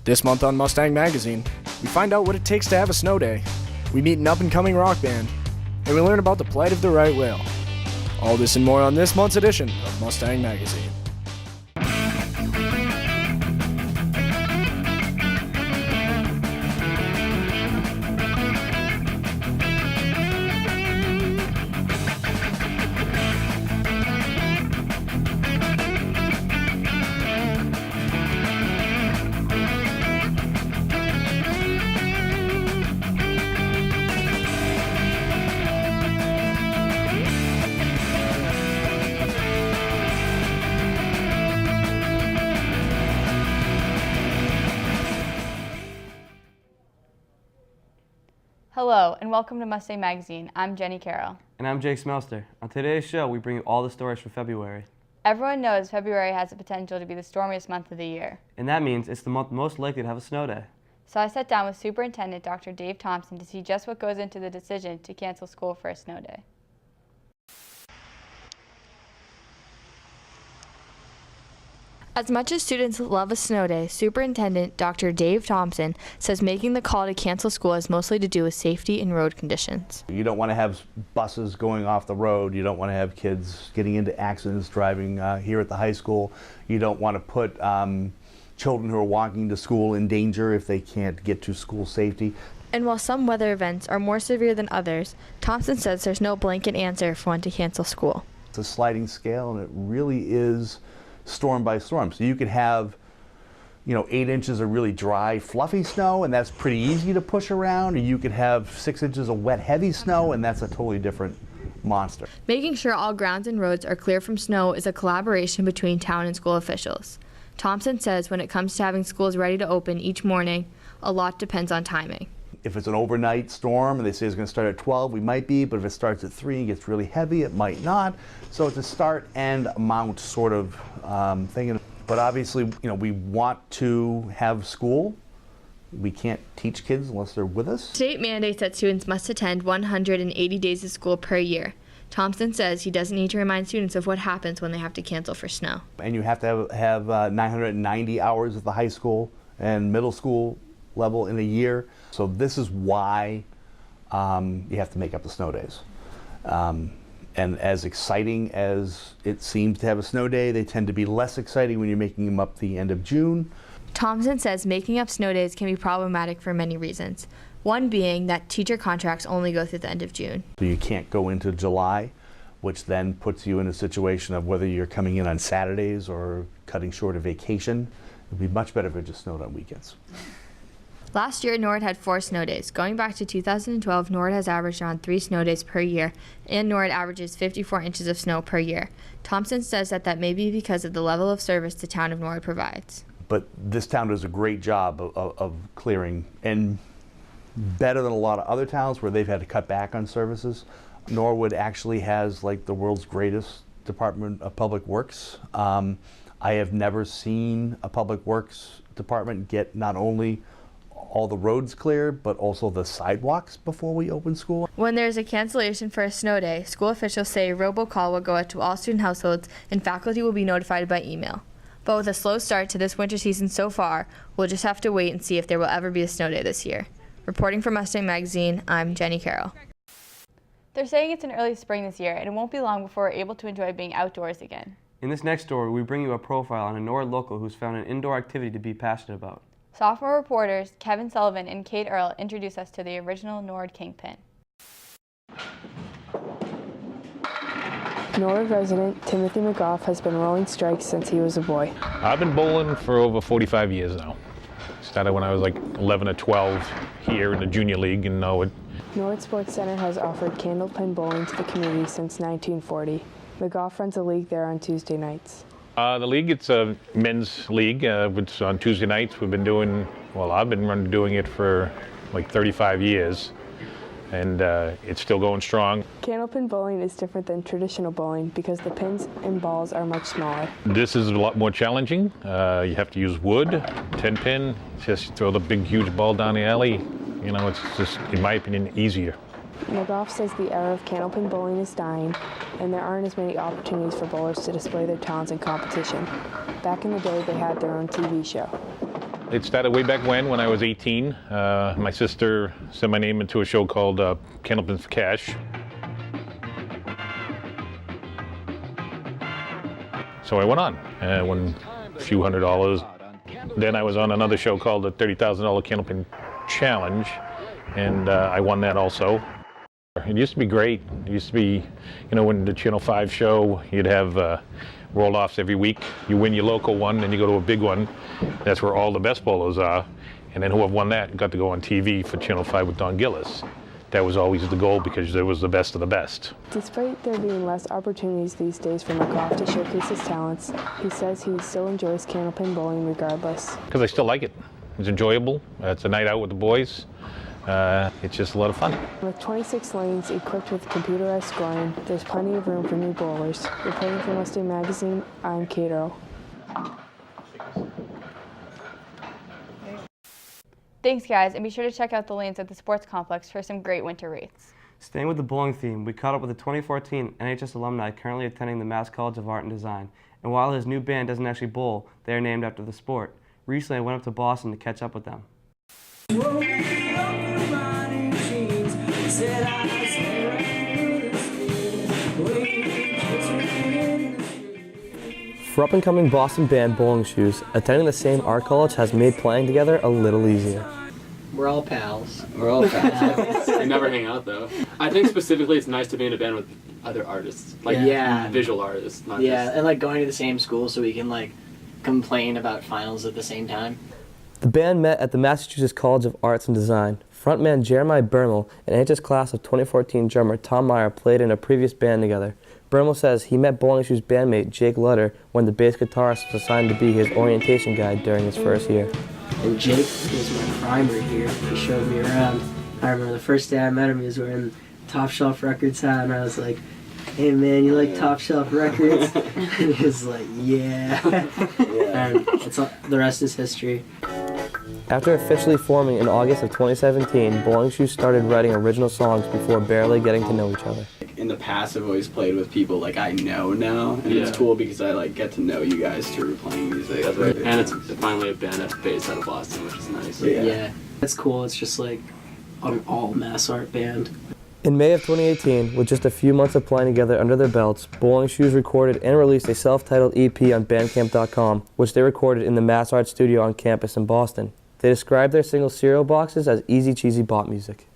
This month on Mustang Magazine, we find out what it takes to have a snow day. We meet an up-and-coming rock band, and we learn about the plight of the right whale. All this and more on this month's edition of Mustang Magazine. Hello, and welcome to Mustang Magazine. I'm Jenny Carroll. And I'm Jake Smelster. On today's show, we bring you all the stories for February. Everyone knows February has the potential to be the stormiest month of the year. And that means it's the month most likely to have a snow day. So I sat down with Superintendent Dr. Dave Thompson to see just what goes into the decision to cancel school for a snow day. As much as students love a snow day, Superintendent Dr. Dave Thompson says making the call to cancel school has mostly to do with safety and road conditions. You don't want to have buses going off the road. You don't want to have kids getting into accidents driving here at the high school. You don't want to put children who are walking to school in danger if they can't get to school safety. And while some weather events are more severe than others, Thompson says there's no blanket answer for when to cancel school. It's a sliding scale, and it really is storm by storm. So you could have, 8 inches of really dry, fluffy snow, and that's pretty easy to push around. Or you could have 6 inches of wet, heavy snow, and that's a totally different monster. Making sure all grounds and roads are clear from snow is a collaboration between town and school officials. Thompson says when it comes to having schools ready to open each morning, a lot depends on timing. If it's an overnight storm and they say it's going to start at 12, we might be, but if it starts at 3 and gets really heavy, it might not. So it's a start and amount sort of thing. But obviously, we want to have school. We can't teach kids unless they're with us. State mandates that students must attend 180 days of school per year. Thompson says he doesn't need to remind students of what happens when they have to cancel for snow. And you have to have 990 hours at the high school and middle school level in a year. So this is why you have to make up the snow days. And as exciting as it seems to have a snow day, they tend to be less exciting when you're making them up the end of June. Thompson says making up snow days can be problematic for many reasons. One being that teacher contracts only go through the end of June. So you can't go into July, which then puts you in a situation of whether you're coming in on Saturdays or cutting short a vacation. It would be much better if it just snowed on weekends. Last year, Norwood had 4 snow days. Going back to 2012, Norwood has averaged around 3 snow days per year, and Norwood averages 54 inches of snow per year. Thompson says that may be because of the level of service the town of Norwood provides. But this town does a great job of clearing, and better than a lot of other towns where they've had to cut back on services. Norwood actually has like the world's greatest Department of Public Works. I have never seen a Public Works department get not only all the roads clear, but also the sidewalks before we open school. When there's a cancellation for a snow day, school officials say a robocall will go out to all student households and faculty will be notified by email. But with a slow start to this winter season so far, we'll just have to wait and see if there will ever be a snow day this year. Reporting for Mustang Magazine, I'm Jenny Carroll. They're saying it's an early spring this year, and it won't be long before we're able to enjoy being outdoors again. In this next story, we bring you a profile on a Norwood local who's found an indoor activity to be passionate about. Sophomore reporters Kevin Sullivan and Kate Earle introduce us to the original Norwood Kingpin. Norwood resident Timothy McGough has been rolling strikes since he was a boy. I've been bowling for over 45 years now. Started when I was like 11 or 12 here in the junior league in Norwood. Norwood Sports Center has offered candlepin bowling to the community since 1940. McGough runs a league there on Tuesday nights. The league, it's a men's league. It's on Tuesday nights. We've been doing, I've been doing it for like 35 years, and it's still going strong. Candlepin bowling is different than traditional bowling because the pins and balls are much smaller. This is a lot more challenging. You have to use wood, 10 pin, just throw the big huge ball down the alley. It's just, in my opinion, easier. McGough says the era of candlepin bowling is dying, and there aren't as many opportunities for bowlers to display their talents in competition. Back in the day, they had their own TV show. It started way back when I was 18. My sister sent my name into a show called Candlepins for Cash. So I went on. I won a few $100s. Then I was on another show called the $30,000 Candlepin Challenge, and I won that also. It used to be great. It used to be, you know, when the Channel 5 show, you'd have roll-offs every week. You win your local one, then you go to a big one. That's where all the best bowlers are. And then whoever won that got to go on TV for Channel 5 with Don Gillis. That was always the goal because it was the best of the best. Despite there being less opportunities these days for McGough to showcase his talents, he says he still enjoys candlepin bowling regardless. Because I still like it. It's enjoyable. It's a night out with the boys. It's just a lot of fun. With 26 lanes equipped with computerized scoring, there's plenty of room for new bowlers. Reporting for Mustang Magazine, I'm Cato. Thanks, guys, and be sure to check out the lanes at the sports complex for some great winter rates. Staying with the bowling theme, we caught up with a 2014 NHS alumni currently attending the Mass College of Art and Design. And while his new band doesn't actually bowl, they are named after the sport. Recently, I went up to Boston to catch up with them. For up-and-coming Boston band Bowling Shoes, attending the same art college has made playing together a little easier. We're all pals. We're all pals. We never hang out though. I think specifically it's nice to be in a band with other artists, like visual artists, not just... and like going to the same school so we can like complain about finals at the same time. The band met at the Massachusetts College of Arts and Design. Frontman Jeremiah Bermel and NHS class of 2014 drummer Tom Meyer played in a previous band together. Bermel says he met Bowling Shoes bandmate Jake Lutter when the bass guitarist was assigned to be his orientation guide during his first year. And Jake was my primer here. He showed me around. I remember the first day I met him, he was wearing Top Shelf Records hat, and I was like, "Hey man, you like Top Shelf Records?" And he was like, "Yeah." And the rest is history. After officially forming in August of 2017, Bowling Shoes started writing original songs before barely getting to know each other. In the past, I've always played with people like I know now, and it's cool because I like get to know you guys through playing music. That's right. And it's finally a band that's based out of Boston, which is nice. Yeah, that's cool. It's just like an all mass art band. In May of 2018, with just a few months of playing together under their belts, Bowling Shoes recorded and released a self-titled EP on Bandcamp.com, which they recorded in the Mass Art Studio on campus in Boston. They described their single cereal boxes as easy cheesy bop music.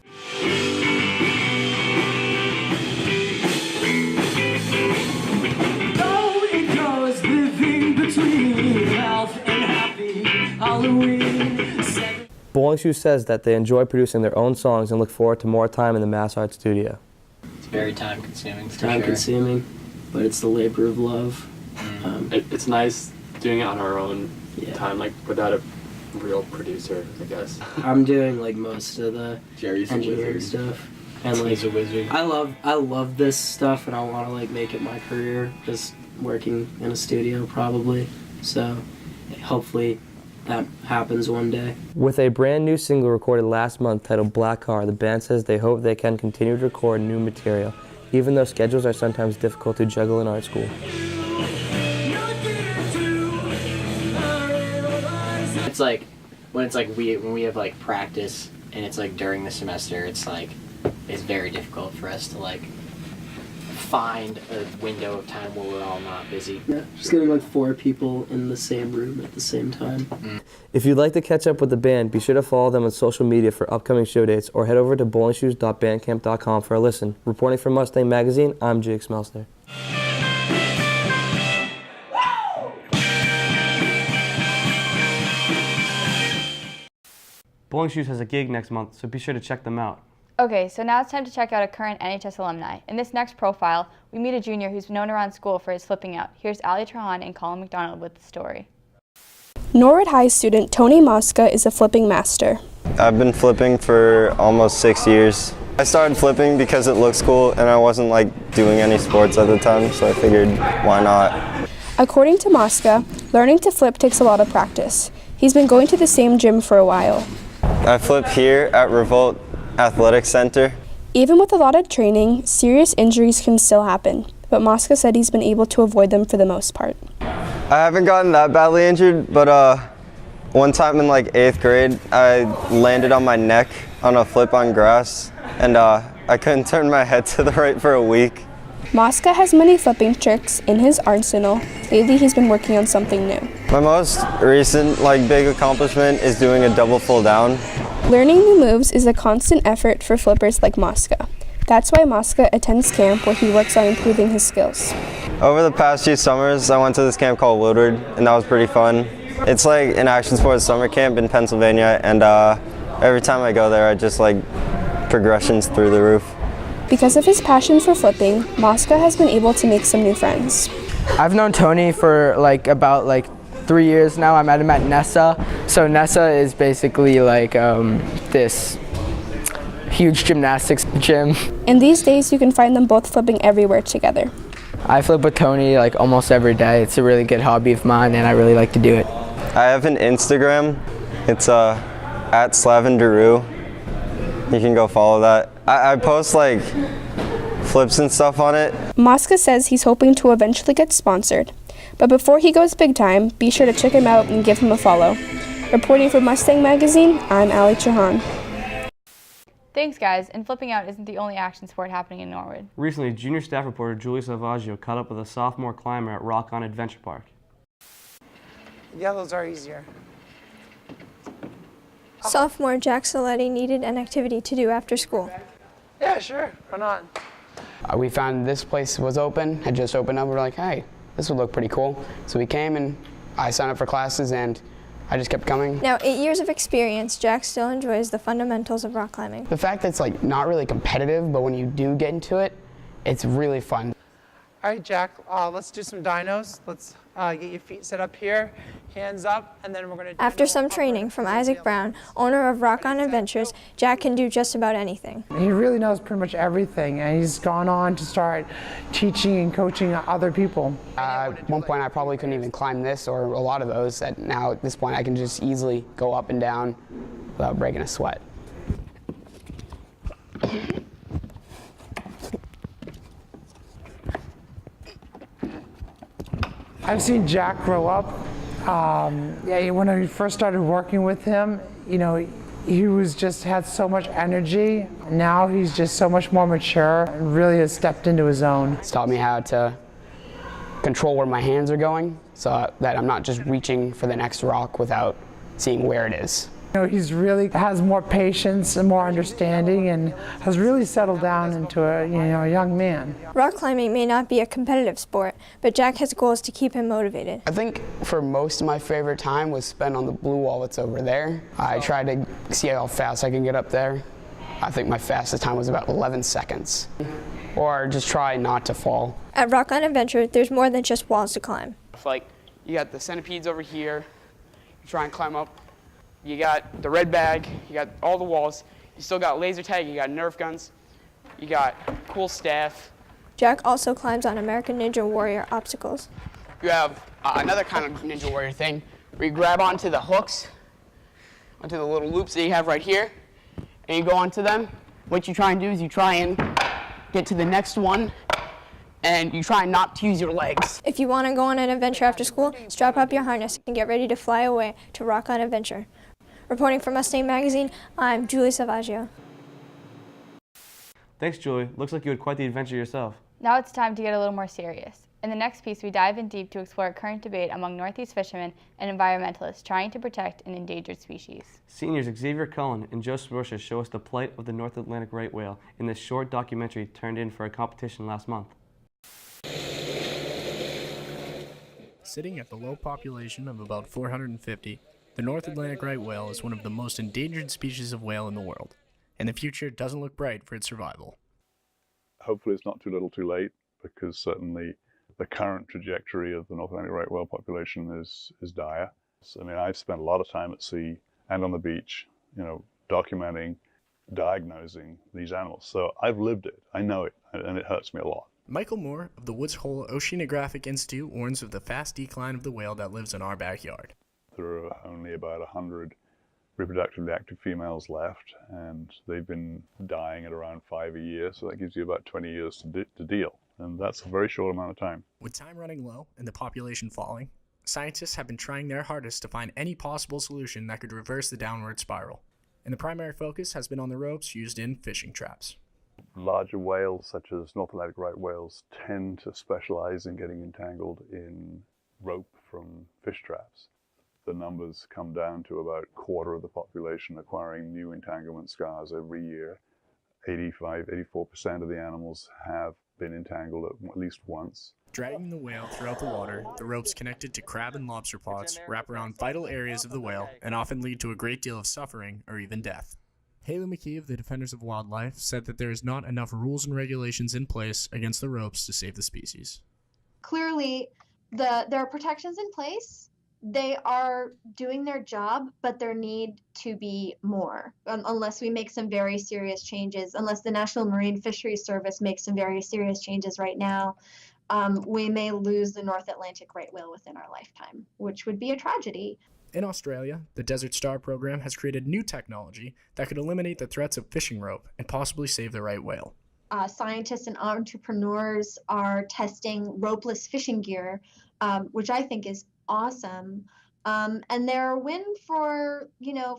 Bowling Shoes says that they enjoy producing their own songs and look forward to more time in the Mass Art Studio. It's very time-consuming. It's time-consuming, but it's the labor of love. It's nice doing it on our own time, like without a real producer, I guess. I'm doing like most of the engineering stuff, and like he's a wizard. I love this stuff, and I want to like make it my career, just working in a studio probably. So hopefully that happens one day. With a brand new single recorded last month titled Black Car, the band says they hope they can continue to record new material, even though schedules are sometimes difficult to juggle in art school. It's like when we have like practice and it's like during the semester, it's very difficult for us to like find a window of time where we're all not busy. Yeah, just getting like 4 people in the same room at the same time. If you'd like to catch up with the band, be sure to follow them on social media for upcoming show dates or head over to bowlingshoes.bandcamp.com for a listen. Reporting from Mustang Magazine, I'm Jake Smelsner. Bowling Shoes has a gig next month, so be sure to check them out. Okay, so now it's time to check out a current NHS alumni. In this next profile, we meet a junior who's known around school for his flipping out. Here's Ali Trahan and Colin McDonald with the story. Norwood High student Tony Mosca is a flipping master. I've been flipping for almost 6 years. I started flipping because it looks cool and I wasn't doing any sports at the time, so I figured why not. According to Mosca, learning to flip takes a lot of practice. He's been going to the same gym for a while. I flip here at Revolt Athletic Center. Even with a lot of training, serious injuries can still happen, but Mosca said he's been able to avoid them for the most part. I haven't gotten that badly injured, but One time in like 8th grade, I landed on my neck on a flip on grass, and I couldn't turn my head to the right for a week. Mosca has many flipping tricks in his arsenal. Lately, he's been working on something new. My most recent big accomplishment is doing a double full down. Learning new moves is a constant effort for flippers like Mosca. That's why Mosca attends camp where he works on improving his skills. Over the past few summers, I went to this camp called Woodward, and that was pretty fun. It's like an action sports summer camp in Pennsylvania, and every time I go there, I just progressions through the roof. Because of his passion for flipping, Mosca has been able to make some new friends. I've known Tony for about 3 years now. I met him at Nessa. So Nessa is basically this huge gymnastics gym. And these days you can find them both flipping everywhere together. I flip with Tony almost every day. It's a really good hobby of mine and I really like to do it. I have an Instagram. It's at Slavendaru. You can go follow that. I post flips and stuff on it. Mosca says he's hoping to eventually get sponsored. But before he goes big time, be sure to check him out and give him a follow. Reporting for Mustang Magazine, I'm Ali Chahan. Thanks, guys. And flipping out isn't the only action sport happening in Norwood. Recently, junior staff reporter Julie Salvaggio caught up with a sophomore climber at Rock On Adventure Park. Yeah, those are easier. Sophomore Jack Saletti needed an activity to do after school. Yeah, sure. Why not? We found this place was open, had just opened up. We were like, hey, this would look pretty cool. So we came and I signed up for classes and I just kept coming. Now, 8 years of experience, Jack still enjoys the fundamentals of rock climbing. The fact that it's not really competitive, but when you do get into it, it's really fun. All right, Jack, let's do some dynos. Let's get your feet set up here, hands up, and then we're going to... After some training from Isaac Brown, owner of Rock On Adventures, Jack can do just about anything. He really knows pretty much everything, and he's gone on to start teaching and coaching other people. At one point, I probably couldn't even climb this or a lot of those. Now, at this point, I can just easily go up and down without breaking a sweat. I've seen Jack grow up. When I first started working with him, he was just had so much energy. Now he's just so much more mature and really has stepped into his own. It's taught me how to control where my hands are going so that I'm not just reaching for the next rock without seeing where it is. He's really has more patience and more understanding and has really settled down into a young man. Rock climbing may not be a competitive sport, but Jack has goals to keep him motivated. I think for most of my favorite time was spent on the blue wall that's over there. I tried to see how fast I could get up there. I think my fastest time was about 11 seconds. Or just try not to fall. At Rock On Adventure, there's more than just walls to climb. You got the centipedes over here, you try and climb up. You got the red bag, you got all the walls, you still got laser tag, you got Nerf guns, you got cool staff. Jack also climbs on American Ninja Warrior obstacles. You have another kind of Ninja Warrior thing where you grab onto the hooks, onto the little loops that you have right here, and you go onto them. What you try and do is you try and get to the next one, and you try not to use your legs. If you want to go on an adventure after school, strap up your harness and get ready to fly away to Rock On Adventure. Reporting for Mustang Magazine, I'm Julie Salvaggio. Thanks, Julie. Looks like you had quite the adventure yourself. Now it's time to get a little more serious. In the next piece, we dive in deep to explore a current debate among Northeast fishermen and environmentalists trying to protect an endangered species. Seniors Xavier Cullen and Joseph Rocha show us the plight of the North Atlantic right whale in this short documentary turned in for a competition last month. Sitting at the low population of about 450, the North Atlantic right whale is one of the most endangered species of whale in the world, and the future doesn't look bright for its survival. Hopefully it's not too little too late, because certainly the current trajectory of the North Atlantic right whale population is dire. I mean, I've spent a lot of time at sea and on the beach, documenting, diagnosing these animals. So I've lived it, I know it, and it hurts me a lot. Michael Moore of the Woods Hole Oceanographic Institute warns of the fast decline of the whale that lives in our backyard. There are only about 100 reproductively active females left, and they've been dying at around 5 a year, so that gives you about 20 years to deal, and that's a very short amount of time. With time running low and the population falling, scientists have been trying their hardest to find any possible solution that could reverse the downward spiral, and the primary focus has been on the ropes used in fishing traps. Larger whales, such as North Atlantic right whales, tend to specialize in getting entangled in rope from fish traps. The numbers come down to about a quarter of the population acquiring new entanglement scars every year. 84% of the animals have been entangled at least once. Dragging the whale throughout the water, the ropes connected to crab and lobster pots wrap around vital areas of the whale and often lead to a great deal of suffering or even death. Haley McKee of the Defenders of Wildlife said that there is not enough rules and regulations in place against the ropes to save the species. Clearly, there are protections in place. They are doing their job, but there need to be more, unless we make some very serious changes, unless the National Marine Fisheries Service makes some very serious changes right now. We may lose the North Atlantic right whale within our lifetime, which would be a tragedy. In Australia, the Desert Star program has created new technology that could eliminate the threats of fishing rope and possibly save the right whale. Scientists and entrepreneurs are testing ropeless fishing gear, which I think is awesome. And they're a win for,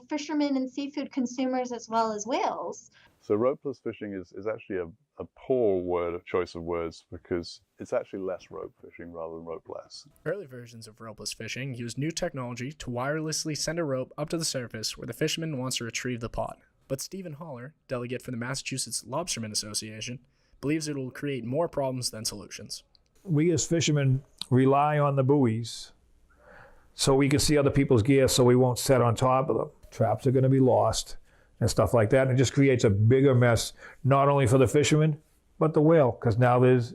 fishermen and seafood consumers as well as whales. So ropeless fishing is actually a poor choice of words, because it's actually less rope fishing rather than ropeless. Early versions of ropeless fishing use new technology to wirelessly send a rope up to the surface where the fisherman wants to retrieve the pot. But Stephen Haller, delegate for the Massachusetts Lobstermen Association, believes it will create more problems than solutions. We as fishermen rely on the buoys so we can see other people's gear so we won't set on top of them. Traps are going to be lost and stuff like that. And it just creates a bigger mess, not only for the fishermen, but the whale, because now there's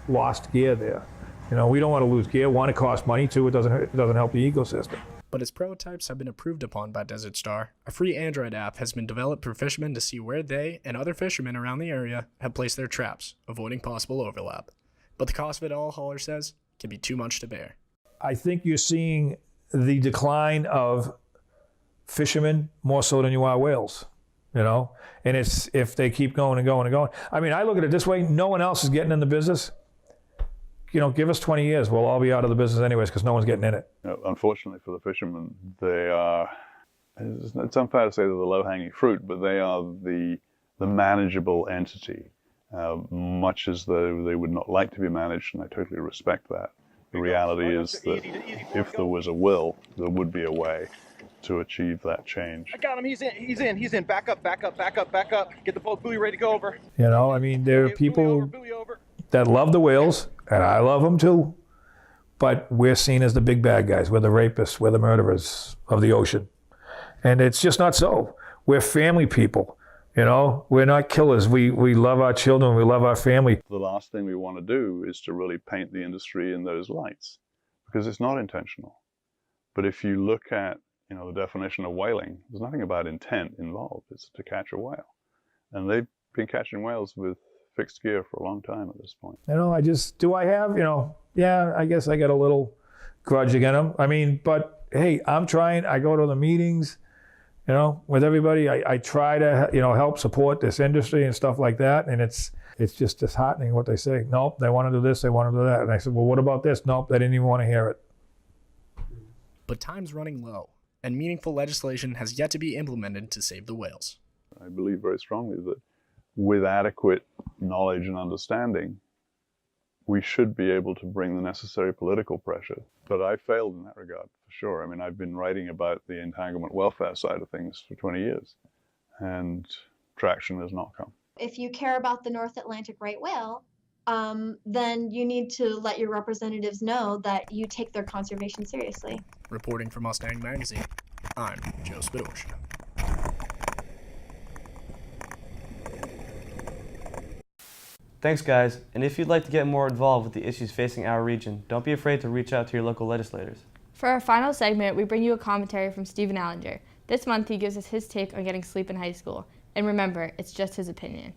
lost gear there. We don't want to lose gear. One, it costs money. Two, it doesn't help the ecosystem. But as prototypes have been approved upon by Desert Star, a free Android app has been developed for fishermen to see where they and other fishermen around the area have placed their traps, avoiding possible overlap. But the cost of it all, Haller says, can be too much to bear. I think you're seeing the decline of fishermen more so than you are whales, and it's if they keep going and going and going. I mean, I look at it this way, no one else is getting in the business. Give us 20 years, we'll all be out of the business anyways because no one's getting in it. Unfortunately for the fishermen, they are, it's unfair to say they're the low-hanging fruit, but they are the manageable entity, much as though they would not like to be managed, and I totally respect that. The reality is that if there was a will, there would be a way to achieve that change. I got him, he's in, back up. Get the boat buoy ready to go over. I mean, there are people that love the whales, and I love them too, but we're seen as the big bad guys. We're the rapists, we're the murderers of the ocean. And it's just not so. We're family people, we're not killers. We love our children, we love our family. The last thing we want to do is to really paint the industry in those lights, because it's not intentional. But if you look at the definition of whaling, there's nothing about intent involved. It's to catch a whale. And they've been catching whales with fixed gear for a long time at this point. Yeah, I guess I got a little grudge against them. I mean, but hey, I'm trying. I go to the meetings, with everybody. I try to, help support this industry and stuff like that. And it's just disheartening what they say. Nope, they want to do this, they want to do that. And I said, well, what about this? Nope, they didn't even want to hear it. But time's running low, and meaningful legislation has yet to be implemented to save the whales. I believe very strongly that with adequate knowledge and understanding, we should be able to bring the necessary political pressure. But I failed in that regard, for sure. I mean, I've been writing about the entanglement welfare side of things for 20 years, and traction has not come. If you care about the North Atlantic right whale, then you need to let your representatives know that you take their conservation seriously. Reporting for Mustang Magazine, I'm Joe Spidorcia. Thanks, guys. And if you'd like to get more involved with the issues facing our region, don't be afraid to reach out to your local legislators. For our final segment, we bring you a commentary from Stephen Allinger. This month, he gives us his take on getting sleep in high school. And remember, it's just his opinion.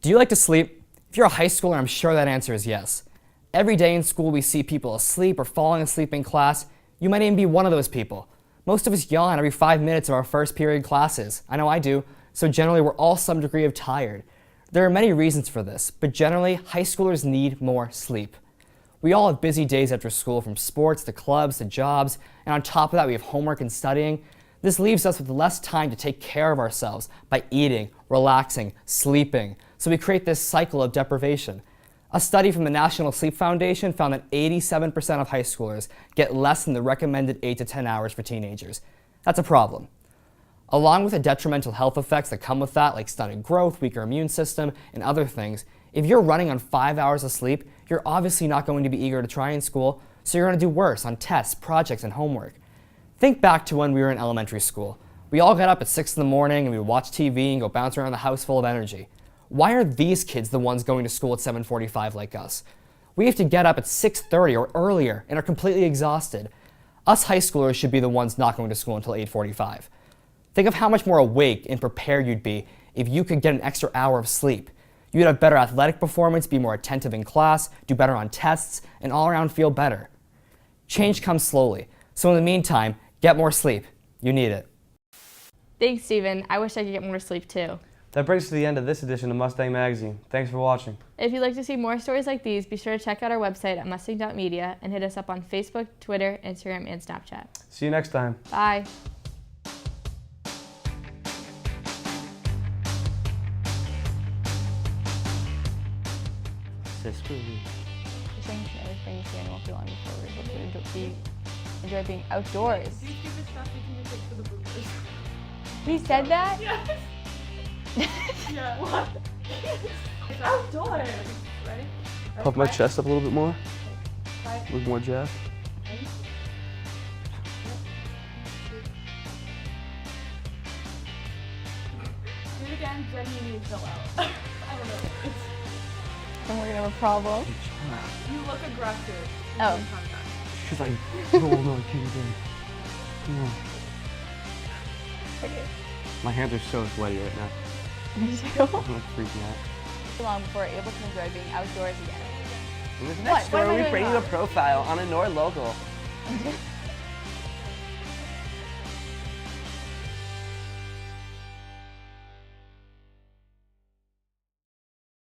Do you like to sleep? If you're a high schooler, I'm sure that answer is yes. Every day in school, we see people asleep or falling asleep in class. You might even be one of those people. Most of us yawn every 5 minutes of our first period classes. I know I do. So generally, we're all some degree of tired. There are many reasons for this, but generally, high schoolers need more sleep. We all have busy days after school, from sports to clubs to jobs, and on top of that we have homework and studying. This leaves us with less time to take care of ourselves by eating, relaxing, sleeping, so we create this cycle of deprivation. A study from the National Sleep Foundation found that 87% of high schoolers get less than the recommended 8 to 10 hours for teenagers. That's a problem. Along with the detrimental health effects that come with that, like stunted growth, weaker immune system, and other things, if you're running on 5 hours of sleep, you're obviously not going to be eager to try in school, so you're going to do worse on tests, projects, and homework. Think back to when we were in elementary school. We all got up at 6 in the morning and we would watch TV and go bounce around the house full of energy. Why are these kids the ones going to school at 7:45 like us? We have to get up at 6:30 or earlier and are completely exhausted. Us high schoolers should be the ones not going to school until 8:45. Think of how much more awake and prepared you'd be if you could get an extra hour of sleep. You'd have better athletic performance, be more attentive in class, do better on tests, and all around feel better. Change comes slowly, so in the meantime, get more sleep. You need it. Thanks, Steven. I wish I could get more sleep too. That brings us to the end of this edition of Mustang Magazine. Thanks for watching. If you'd like to see more stories like these, be sure to check out our website at mustang.media and hit us up on Facebook, Twitter, Instagram, and Snapchat. See you next time. Bye. You're saying everything you see and won't be long before we're able to enjoy being outdoors. He said that? Yes. Yeah. What? It's outdoors, right? Puff my chest up a little bit more. With more jazz. Do it again, then you need to fill out. I don't know. And we're gonna have a problem. You look aggressive. Oh. She's like, oh no, I can't do it. Come on. Okay. My hands are so sweaty right now. Me too. I'm like freaking out. Too long before we're able to enjoy being outdoors again. In this What? next What am story, I we doing bring you wrong? a profile on a Nord local.